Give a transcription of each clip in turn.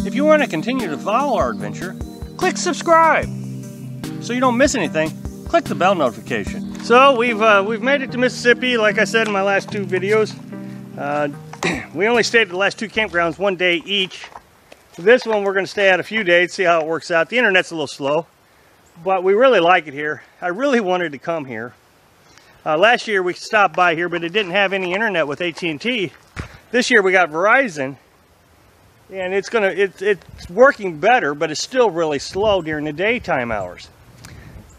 If you want to continue to follow our adventure, click subscribe. So you don't miss anything, click the bell notification. So we've made it to Mississippi, like I said in my last two videos. We only stayed at the last two campgrounds one day each. This one we're going to stay at a few days, see how it works out. The internet's a little slow, but we really like it here. I really wanted to come here. Last year we stopped by here, but it didn't have any internet with AT&T. This year we got Verizon, and it's working better, but it's still really slow during the daytime hours.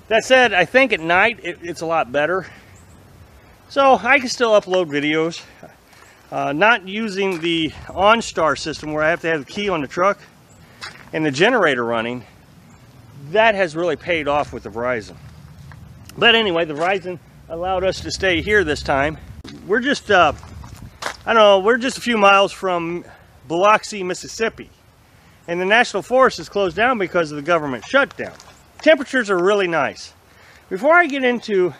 That said, I think at night it's a lot better. So I can still upload videos. Not using the OnStar system where I have to have the key on the truck and the generator running. That has really paid off with the Verizon. But anyway, the Verizon allowed us to stay here this time. We're just, I don't know, we're just a few miles from Biloxi, Mississippi. And the National Forest is closed down because of the government shutdown. Temperatures are really nice. Before I get into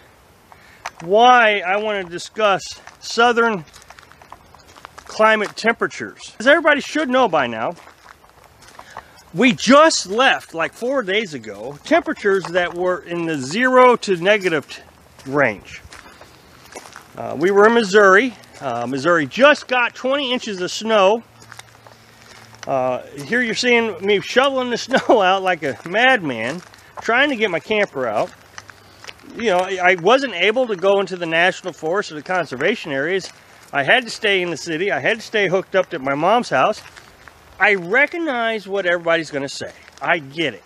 why I want to discuss southern climate temperatures, as everybody should know by now, we just left like 4 days ago temperatures that were in the 0 to negative range. We were in Missouri. Missouri just got 20 inches of snow. Here you're seeing me shoveling the snow out like a madman, trying to get my camper out. You know, I wasn't able to go into the national forest or the conservation areas. I had to stay in the city. I had to stay hooked up at my mom's house. I recognize what everybody's going to say. I get it.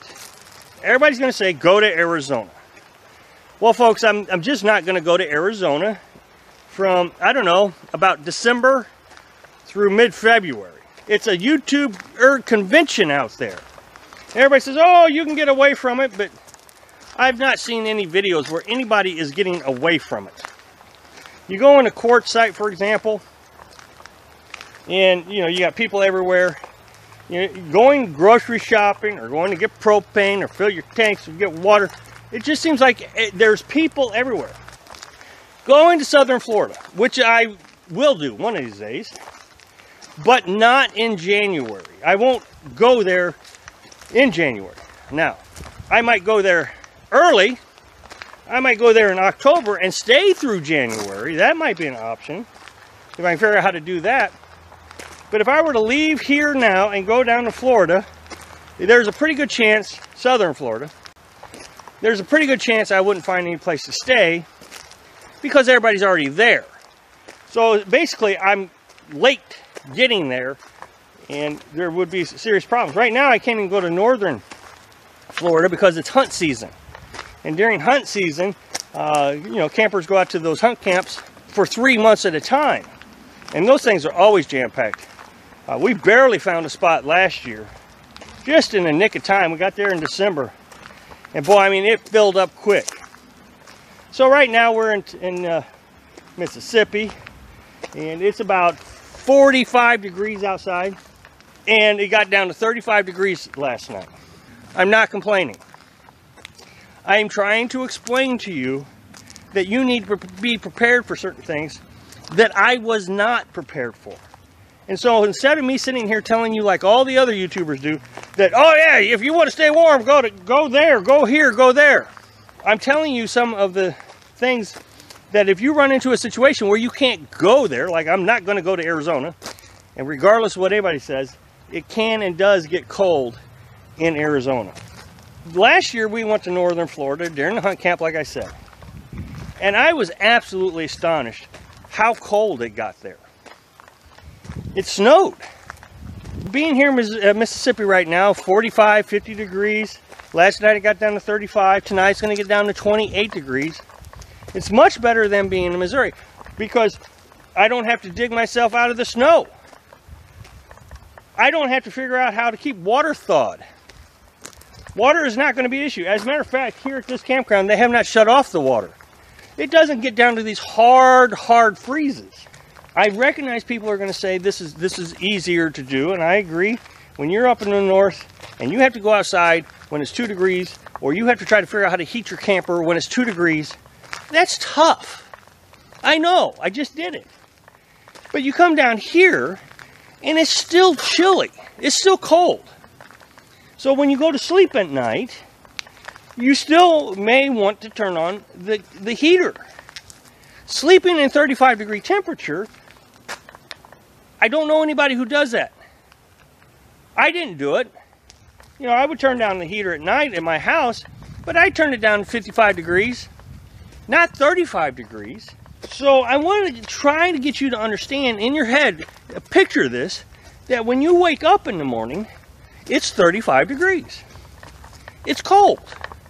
Everybody's going to say, go to Arizona. Well, folks, I'm just not going to go to Arizona from, I don't know, about December through mid-February. It's a YouTube convention out there. Everybody says, oh, you can get away from it, but I've not seen any videos where anybody is getting away from it. You go on a quartzsite, for example, and you know you got people everywhere. You know, going grocery shopping or going to get propane or fill your tanks or get water. It just seems like there's people everywhere. Going to southern Florida, which I will do one of these days, but not in January. I won't go there in January. Now, I might go there early. I might go there in October and stay through January. That might be an option, if I can figure out how to do that. But if I were to leave here now and go down to Florida, there's a pretty good chance, southern Florida, there's a pretty good chance I wouldn't find any place to stay because everybody's already there. So basically, I'm late getting there, and there would be serious problems. Right now, I can't even go to northern Florida because it's hunt season. And during hunt season, you know, campers go out to those hunt camps for 3 months at a time. And those things are always jam-packed. We barely found a spot last year, just in the nick of time. We got there in December. And boy, I mean, it filled up quick. So right now we're in Mississippi, and it's about 45 degrees outside. And it got down to 35 degrees last night. I'm not complaining. I am trying to explain to you that you need to be prepared for certain things that I was not prepared for. And so instead of me sitting here telling you like all the other YouTubers do, that, oh yeah, if you want to stay warm, go there, go here, go there. I'm telling you some of the things that if you run into a situation where you can't go there, like I'm not going to go to Arizona, and regardless of what anybody says, it can and does get cold in Arizona. Last year we went to northern Florida during the hunt camp, like I said, and I was absolutely astonished how cold it got there. It snowed. Being here in Mississippi right now, 45, 50 degrees. Last night it got down to 35. Tonight it's going to get down to 28 degrees. It's much better than being in Missouri because I don't have to dig myself out of the snow. I don't have to figure out how to keep water thawed. Water is not going to be an issue. As a matter of fact, here at this campground, they have not shut off the water. It doesn't get down to these hard freezes. I recognize people are going to say this is easier to do, and I agree. When you're up in the north and you have to go outside when it's 2 degrees, or you have to try to figure out how to heat your camper when it's 2 degrees, that's tough. I know, I just did it. But you come down here and it's still chilly. It's still cold. So when you go to sleep at night, you still may want to turn on the heater. Sleeping in 35-degree temperature, I don't know anybody who does that. I didn't do it. You know, I would turn down the heater at night in my house, but I turned it down to 55 degrees, not 35 degrees. So I wanted to try to get you to understand in your head, picture this, that when you wake up in the morning, it's 35 degrees. It's cold.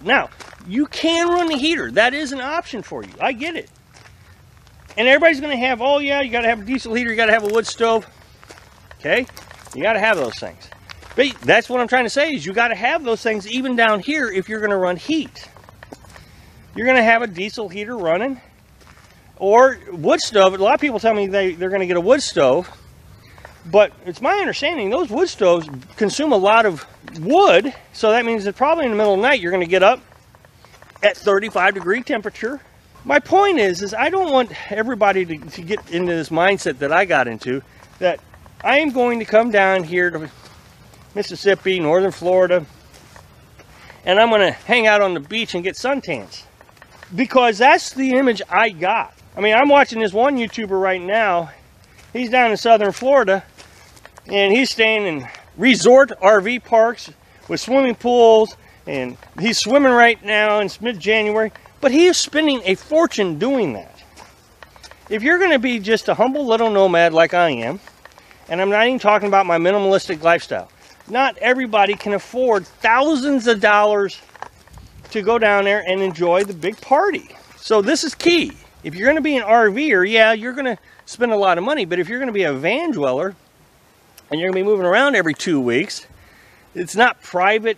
Now, you can run the heater. That is an option for you. I get it. And everybody's going to have, oh yeah, you got to have a diesel heater, you got to have a wood stove. Okay? You got to have those things. But that's what I'm trying to say is you got to have those things even down here if you're going to run heat. You're going to have a diesel heater running or wood stove. A lot of people tell me they're going to get a wood stove. But it's my understanding those wood stoves consume a lot of wood, so that means that probably in the middle of the night you're going to get up at 35-degree temperature. My point is I don't want everybody to get into this mindset that I got into, that I am going to come down here to Mississippi, northern Florida, and I'm going to hang out on the beach and get suntans. Because that's the image I got. I mean, I'm watching this one YouTuber right now. He's down in southern Florida, and he's staying in resort RV parks with swimming pools, and he's swimming right now in mid-January, but he is spending a fortune doing that. If you're going to be just a humble little nomad like I am, and I'm not even talking about my minimalistic lifestyle, not everybody can afford thousands of dollars to go down there and enjoy the big party. So this is key. If you're going to be an RVer, yeah, you're going to spend a lot of money, but if you're going to be a van dweller and you're going to be moving around every 2 weeks, it's not private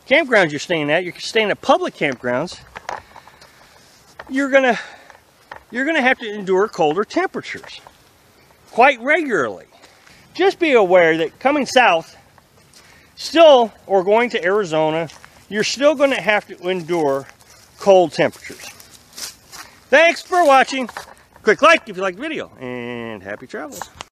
campgrounds you're staying at, you're staying at public campgrounds, you're going to have to endure colder temperatures quite regularly. Just be aware that coming south still, or going to Arizona, you're still going to have to endure cold temperatures. Thanks for watching. Quick like if you like the video, and happy travels.